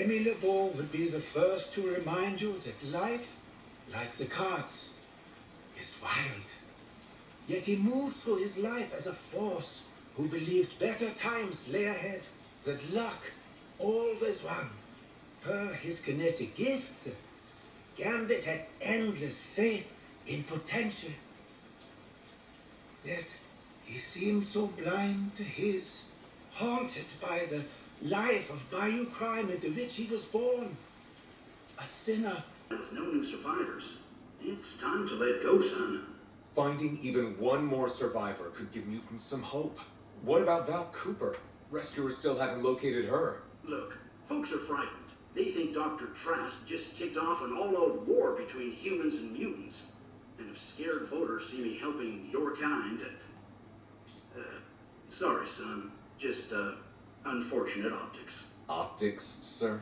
Remy LeBeau would be the first to remind you that life, like the cards, is wild. Yet he moved through his life as a force who believed better times lay ahead, that luck always won. Per his kinetic gifts, Gambit had endless faith in potential. Yet he seemed so blind to his, haunted by the life of bayou crime into which he was born. A sinner. There's no new survivors. It's time to let go, son. Finding even one more survivor could give mutants some hope. What about Val Cooper? Rescuers still haven't located her. Look, folks are frightened. They think Dr. Trask just kicked off an all-out war between humans and mutants. And if scared voters see me helping your kind, sorry, son. Just, unfortunate optics. Optics, sir?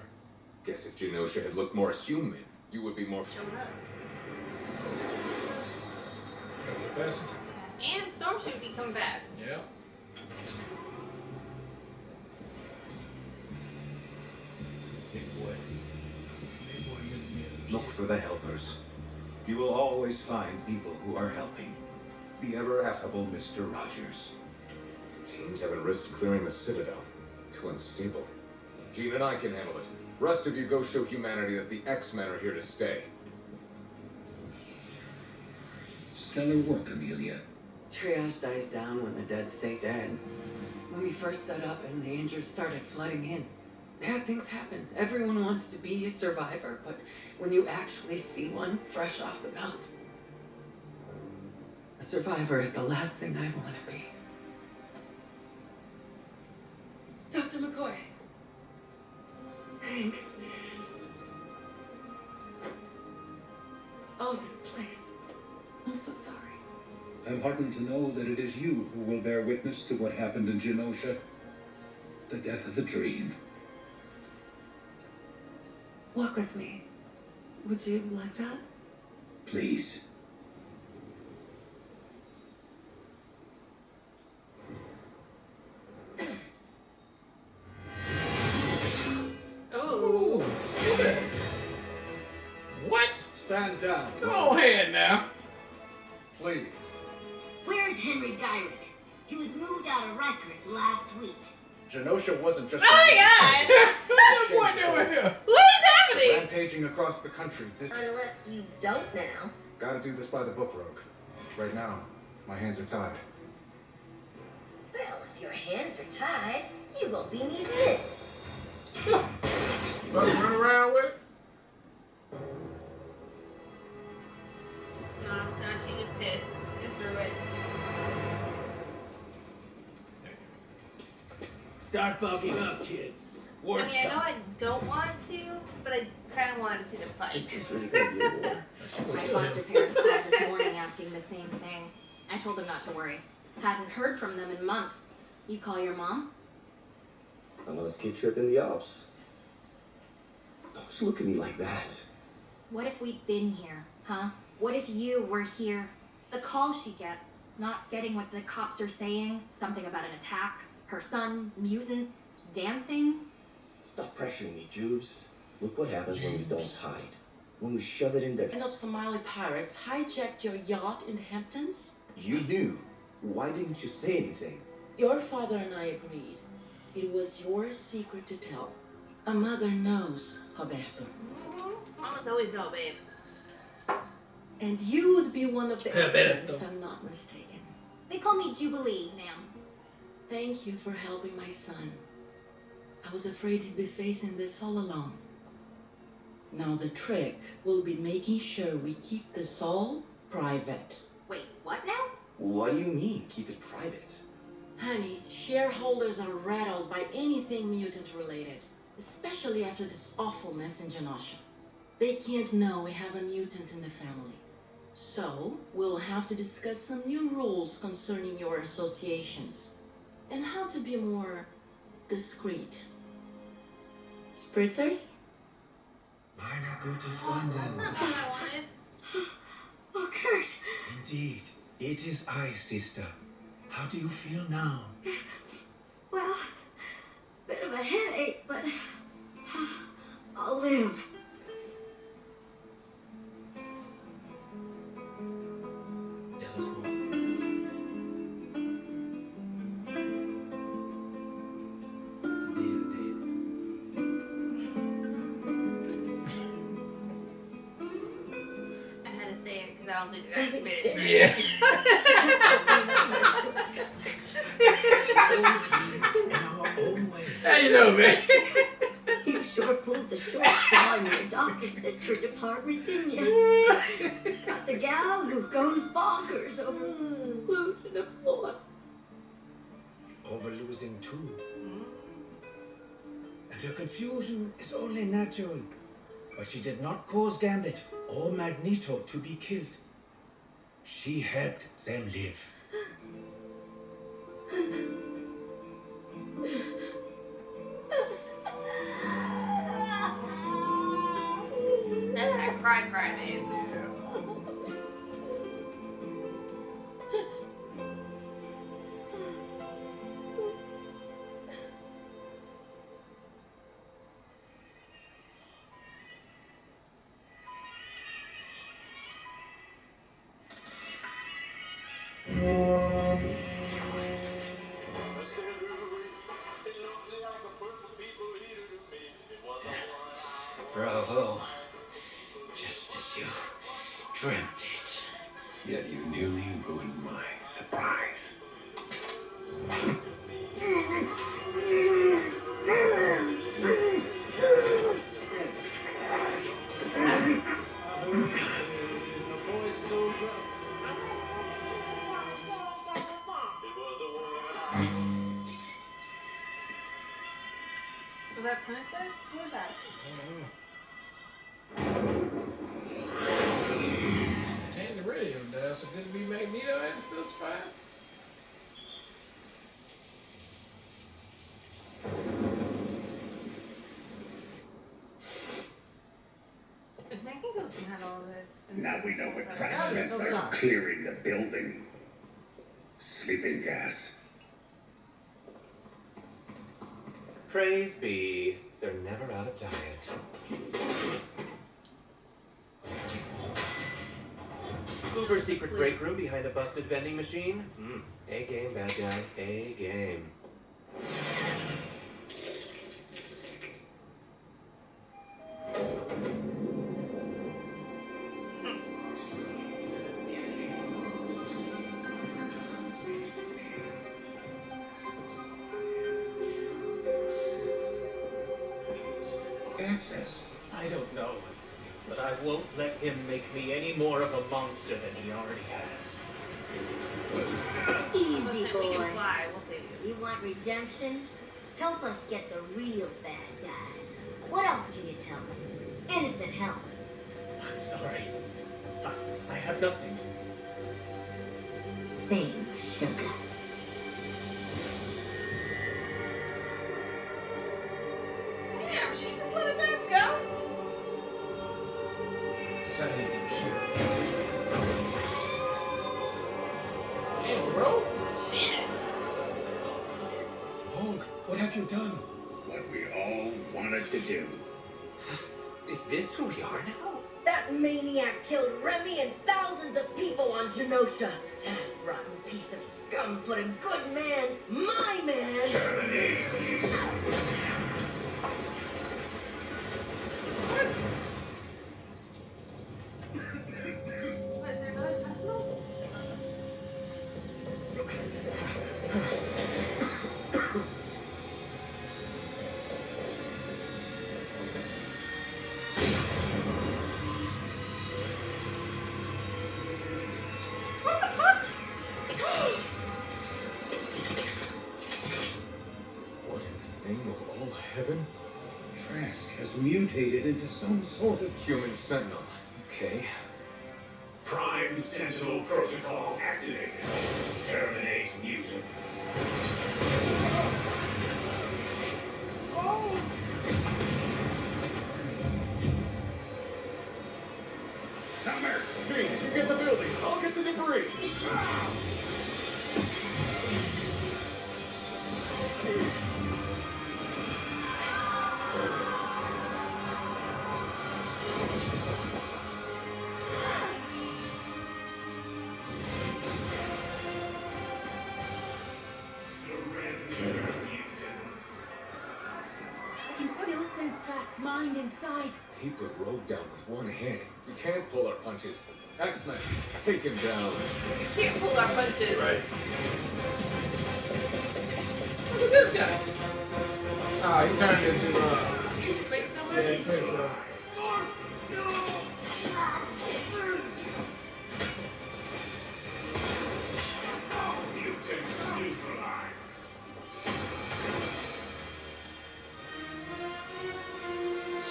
Guess if Genosha had looked more human, you would be more... Showing up. Fast. And Storm should be coming back. Yeah. Big boy. Big boy, Look for the helpers. You will always find people who are helping. The ever-affable Mr. Rogers. Teams haven't risked clearing the Citadel. Too unstable. Jean and I can handle it. Rest of you go show humanity that the X-Men are here to stay. Stellar work, Amelia. Triage dies down when the dead stay dead. When we first set up and the injured started flooding in, bad things happen. Everyone wants to be a survivor, but when you actually see one fresh off the belt, a survivor is the last thing I'd want to be. Dr. McCoy. Hank. Oh, this place. I'm so sorry. I'm heartened to know that it is you who will bear witness to what happened in Genosha. The death of a dream. Walk with me. Would you like that? Please. Oh. What? Stand down. Go ahead now. Please. Where's Henry Gyrick? He was moved out of Rikers last week. Genosha wasn't just Oh my god! What boy doing here? What is happening? rampaging across the country. Unless you don't now. Gotta do this by the book, Rogue. Right now, my hands are tied. Well, if your hands are tied, you won't be needing this. About to run around with it? No, she just pissed and threw it. Start bulking up, kids. I mean, I know I don't want to, but I kind of wanted to see them fight. It's really gonna be a war. My foster parents called this morning asking the same thing. I told them not to worry. Hadn't heard from them in months. You call your mom? I'm gonna ski trip in the Alps. Don't just look at me like that. What if we'd been here, huh? What if you were here? The call she gets, not getting what the cops are saying, something about an attack, her son, mutants, dancing. Stop pressuring me, Jubes. Look what happens when we don't hide. When we shove it in there. And of Somali pirates hijacked your yacht in the Hamptons? You knew. Why didn't you say anything? Your father and I agreed. It was your secret to tell. A mother knows, Roberto. Mama's always know, babe. And you would be one of the Roberto. if I'm not mistaken. They call me Jubilee, ma'am. Thank you for helping my son. I was afraid he'd be facing this all alone. Now the trick will be making sure we keep this all private. Wait, what now? What do you mean, keep it private? Honey, shareholders are rattled by anything mutant related, especially after this awful mess in Genosha. They can't know we have a mutant in the family. So, we'll have to discuss some new rules concerning your associations and how to be more discreet. Spritzers? Meine gute That's Freundin. not what I wanted. Oh, Kurt. Indeed, it is I, sister. How do you feel now? Well, bit of a headache, but I'll live. Yeah, let's go. I had to say it because I don't think the guys made it. Yeah. In our own way. How you know, man? You sure pulled the short straw in your adopted sister department, didn't you? Got the gal who goes bonkers over losing a boy. Over losing two. And her confusion is only natural. But she did not cause Gambit or Magneto to be killed. She helped them live. That's that cry, man. Bravo. Just as you dreamt it. Yet you nearly ruined my surprise. Was that Sinister? Who was that? Change the radio down, so could it be Magneto and still survive? If Magneto's behind all of this. Now we know what Christ That was meant so by fun. clearing the building. Sleeping gas. Praise be, they're never out of diet. Uber secret break room behind a busted vending machine? A game, bad guy. A game. Access. I don't know, but I won't let him make me any more of a monster than he already has. Easy, Listen, we boy. can fly. We'll save you. You want redemption? Help us get the real bad guys. What else can you tell us? Anything helps. I'm sorry. I have nothing. Same sugar. Damn, she just let his ass go. Damn, bro. Shit. Vogue, what have you done? What we all wanted to do. Is this who we are now? That maniac killed Remy and thousands of people on Genosha. That rotten piece of scum put a good man, my man, Terminate. What, is there another sentinel? What the fuck? What in the name of all heaven? Trask has mutated into some sort of Human Sentinel. Okay. Prime Sentinel Protocol activated. Terminate mutants. Summer! Me, you get the building. I'll get the debris. sense Trask's mind inside. He put Rogue down with one hit. We can't pull our punches. X-Men, take him down. We can't pull our punches. Right. Look at this guy. Oh, he turned into Quicksilver? yeah, Quicksilver.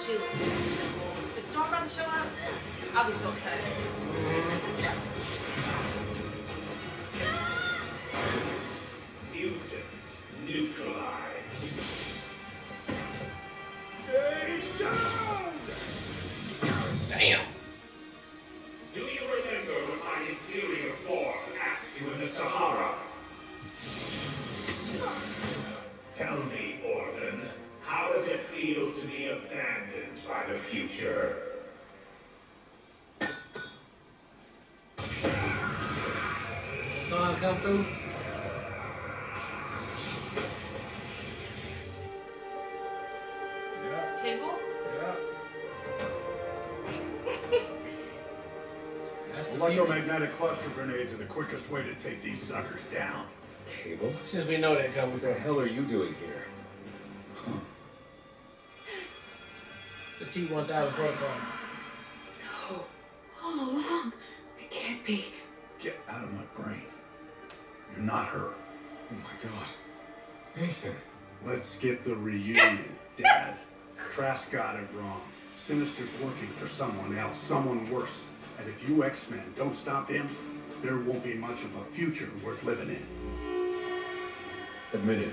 Shoot. Is Storm about to show up? I'll be so excited. Mutants neutralized. Stay down! Damn. Do you remember when my inferior form asked you in the Sahara? Tell me, orphan, how does it feel to be abandoned by the future? Song come through. Yeah. Cable? Yeah. That's the Electromagnetic cluster grenades are the quickest way to take these suckers down. Cable? Since we know that coming What the hell are you doing here? It's the T-1000 protocol. No. All along. It can't be. Get out of my brain. You're not her. Oh my god. Nathan. Let's skip the reunion, Dad. Trask got it wrong. Sinister's working for someone else, someone worse. And if you X-Men don't stop him, there won't be much of a future worth living in. Admit it.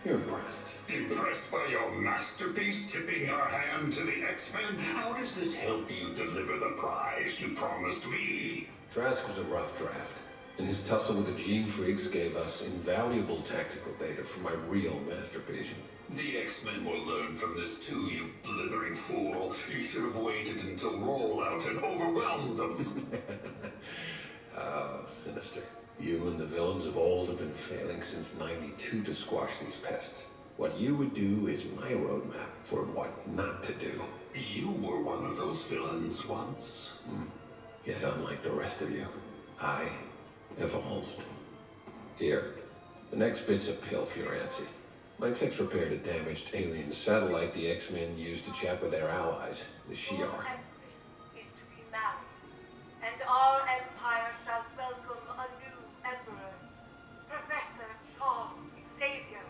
You're impressed. Impressed by your masterpiece tipping our hand to the X-Men? How does this help you deliver the prize you promised me? Trask was a rough draft, and his tussle with the Gene Freaks gave us invaluable tactical data for my real masterpiece. The X-Men will learn from this too, you blithering fool. You should have waited until rollout and overwhelmed them. Oh, Sinister. You and the villains of old have been failing since '92 to squash these pests. What you would do is my roadmap for what not to do. You were one of those villains once. Yet unlike the rest of you, I evolved. Here, the next bit's a pill for your Antsy. My techs repaired a damaged alien satellite the X-Men used to chat with their allies, the Shi'ar. Is to be married, and our empire shall welcome a new emperor, Professor Charles Xavier.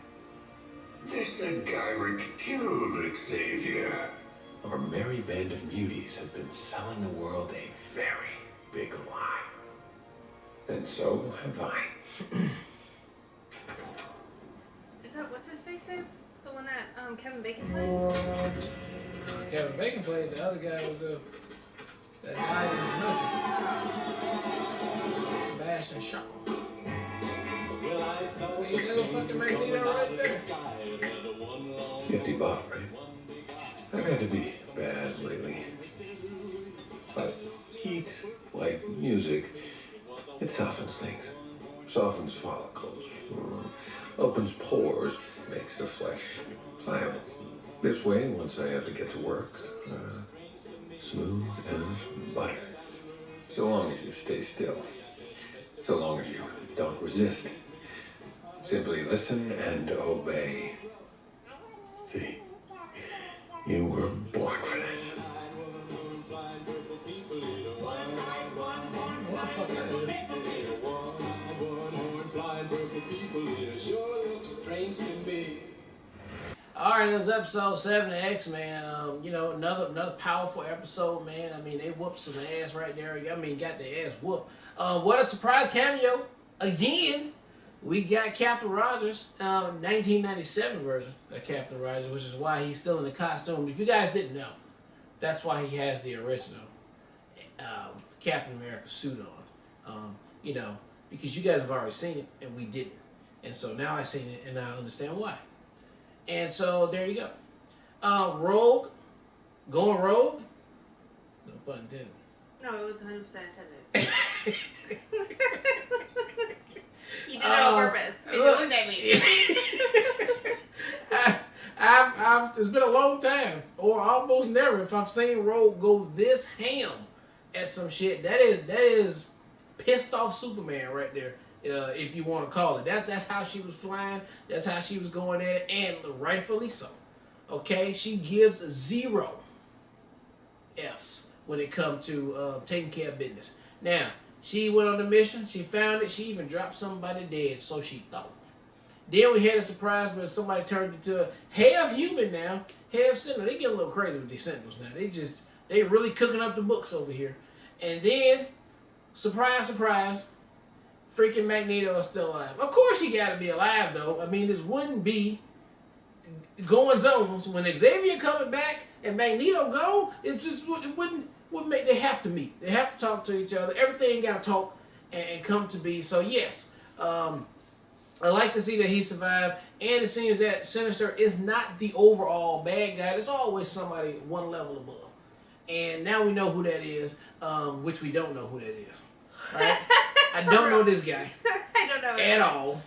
This Gyric killed Xavier. Our merry band of muties have been selling the world a very big lie. And so have I. Is that, what's his face, babe? The one that Kevin Bacon played? Kevin Bacon played the other guy with the that died in Genosha. Sebastian Shaw. Ain't that a fucking Magneto right there? $50, right? I've had to be bad lately. But heat, like music, it softens things. Softens follicles, opens pores, makes the flesh pliable. This way, once I have to get to work, smooth as butter. So long as you stay still. So long as you don't resist. Simply listen and obey. See, you were born for this. All right, it was episode 7 of X-Men. Another powerful episode, man. I mean, they whooped some ass right there. I mean, got their ass whooped. What a surprise cameo again. We got Captain Rogers, 1997 version of Captain Rogers, which is why he's still in the costume. If you guys didn't know, that's why he has the original Captain America suit on. Because you guys have already seen it and we didn't. And so now I've seen it and I understand why. And so there you go. Rogue, going rogue. No pun intended. No, it was 100% intended. You did it on purpose. And you looked at me. It's been a long time, or almost never, if I've seen Rogue go this ham at some shit. That is pissed off Superman right there, if you want to call it. That's how she was flying. That's how she was going at it, and rightfully so. Okay, she gives 0 F's when it comes to taking care of business. Now, she went on the mission. She found it. She even dropped somebody dead, so she thought. Then we had a surprise when somebody turned into a half human now, half Sentinel. They get a little crazy with these Sentinels now. They really cooking up the books over here. And then, surprise, surprise, freaking Magneto is still alive. Of course he got to be alive, though. I mean, this wouldn't be going zones when Xavier coming back and Magneto go. It wouldn't make. They have to meet. They have to talk to each other. Everything got to talk and come to be. So yes. I like to see that he survived, and it seems that Sinister is not the overall bad guy. There's always somebody one level above. And now we know who that is, which we don't know who that is. Right? I don't know this guy. I don't know at all.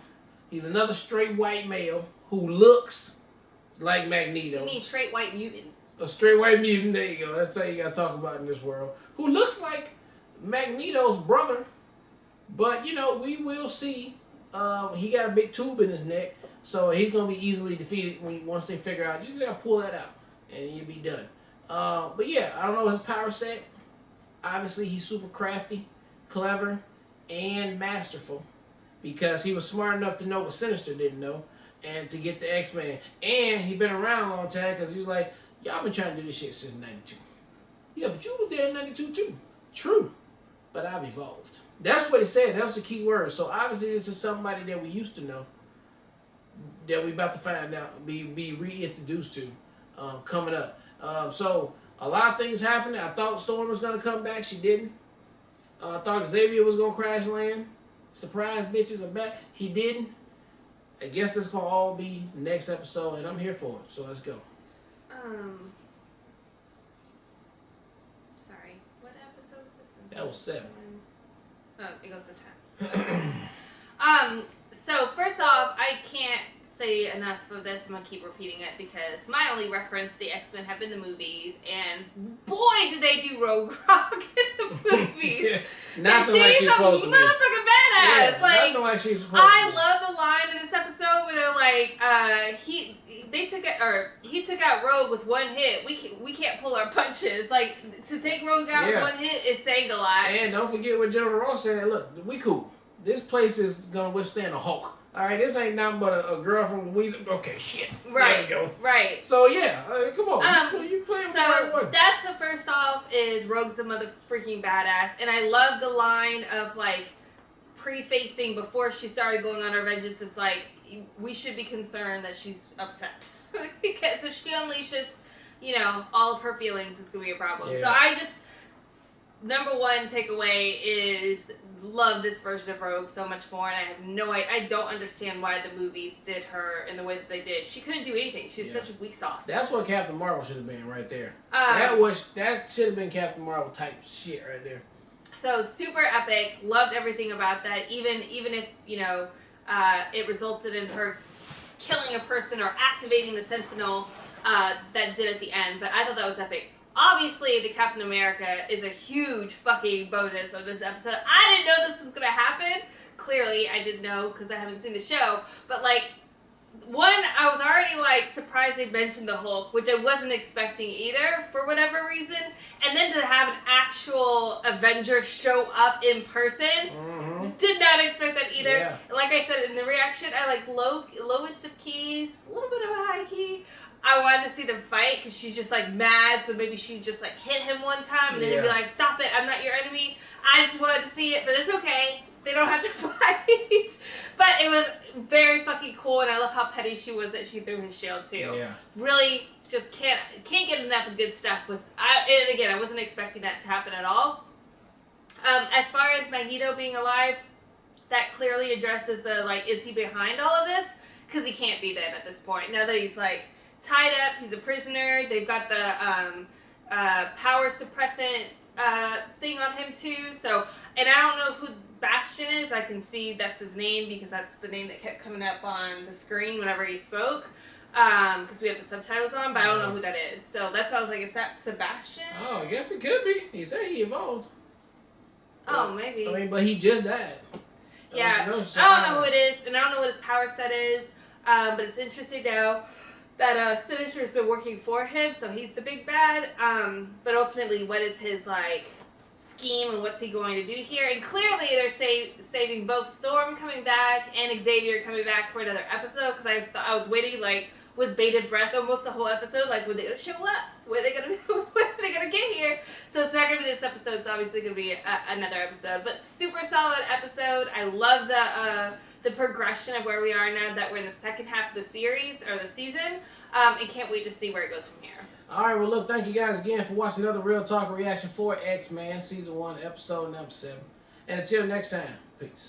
He's another straight white male who looks like Magneto. You mean straight white mutant? A straight white mutant, there you go. That's how you got to talk about in this world. Who looks like Magneto's brother. But, we will see. He got a big tube in his neck, so he's going to be easily defeated once they figure out. You just got to pull that out, and you'll be done. But yeah, I don't know his power set. Obviously, he's super crafty, clever, and masterful, because he was smart enough to know what Sinister didn't know, and to get the X-Men. And he been around a long time, because he's like, y'all been trying to do this shit since 92. Yeah, but you were there in 92 too. True. But I've evolved. That's what he said. That was the key word. So obviously this is somebody that we used to know, that we about to find out, be reintroduced to coming up. So a lot of things happened. I thought Storm was going to come back. She didn't. I thought Xavier was going to crash land. Surprise, bitches are back. He didn't. I guess it's going to all be next episode, and I'm here for it. So let's go. Sorry. What episode was this? That was 7. Oh, it goes to 10. So first off, I can't say enough of this. I'm gonna keep repeating it because my only reference to the X-Men have been the movies, and boy, did they do Rogue Rock in the movies. Yeah. Nothing like she's supposed to be. Motherfucking badass. Yeah, like, nothing like she's supposed I to be. love the line in this episode where they're like, he took out Rogue with one hit. We can't pull our punches. Like, to take Rogue out with one hit is saying a lot. And don't forget what General Ross said. Look, we cool. This place is gonna withstand a Hulk. All right, this ain't nothing but a girl from Louisiana. Okay, shit. Right. There we go. Right. So yeah, come on. You playing with the right one. That's the first off is Rogue's a mother freaking badass, and I love the line of like prefacing before she started going on her vengeance. It's like we should be concerned that she's upset because if she unleashes, all of her feelings, it's gonna be a problem. Yeah. So I just number one takeaway is love this version of Rogue so much more, and I have no idea. I don't understand why the movies did her in the way that they did. She couldn't do anything. She was such a weak sauce. That's what Captain Marvel should have been right there. That should have been Captain Marvel type shit right there. So super epic. Loved everything about that. Even if it resulted in her killing a person or activating the Sentinel that did at the end. But I thought that was epic. Obviously, the Captain America is a huge fucking bonus of this episode. I didn't know this was going to happen. Clearly, I didn't know because I haven't seen the show. But, I was already, surprised they mentioned the Hulk, which I wasn't expecting either, for whatever reason. And then to have an actual Avenger show up in person, did not expect that either. Yeah. Like I said, in the reaction, I like lowest of keys, a little bit of a high key. I wanted to see them fight because she's just mad, so maybe she just hit him one time and then he'd be like, "Stop it! I'm not your enemy." I just wanted to see it, but it's okay. They don't have to fight. But it was very fucking cool, and I love how petty she was that she threw his shield too. Yeah. Really, just can't get enough of good stuff with. And again, I wasn't expecting that to happen at all. As far as Magneto being alive, that clearly addresses the is he behind all of this? Because he can't be then at this point. Now that he's tied up, he's a prisoner. They've got the power suppressant thing on him too. So, and I don't know who Bastion is. I can see that's his name because that's the name that kept coming up on the screen whenever he spoke. because we have the subtitles on, but I don't know who that is. So that's why I was like, is that Sebastian? Oh, I guess it could be. He said he evolved. Oh, maybe. I mean, but he just died. Yeah, Genosha. I don't know who it is, and I don't know what his power set is, but it's interesting now that Sinister has been working for him, so he's the big bad, but ultimately, what is his, like, scheme, and what's he going to do here? And clearly, they're saving both Storm coming back and Xavier coming back for another episode, because I was waiting, like, with bated breath almost the whole episode, like, when they gonna show up? When are they gonna get here? So it's not gonna be this episode, it's obviously gonna be another episode, but super solid episode. I love the progression of where we are now that we're in the second half of the series, or the season, and can't wait to see where it goes from here. Alright, well look, thank you guys again for watching another Real Talk reaction for X-Men, Season 1, Episode number 7. And until next time, peace.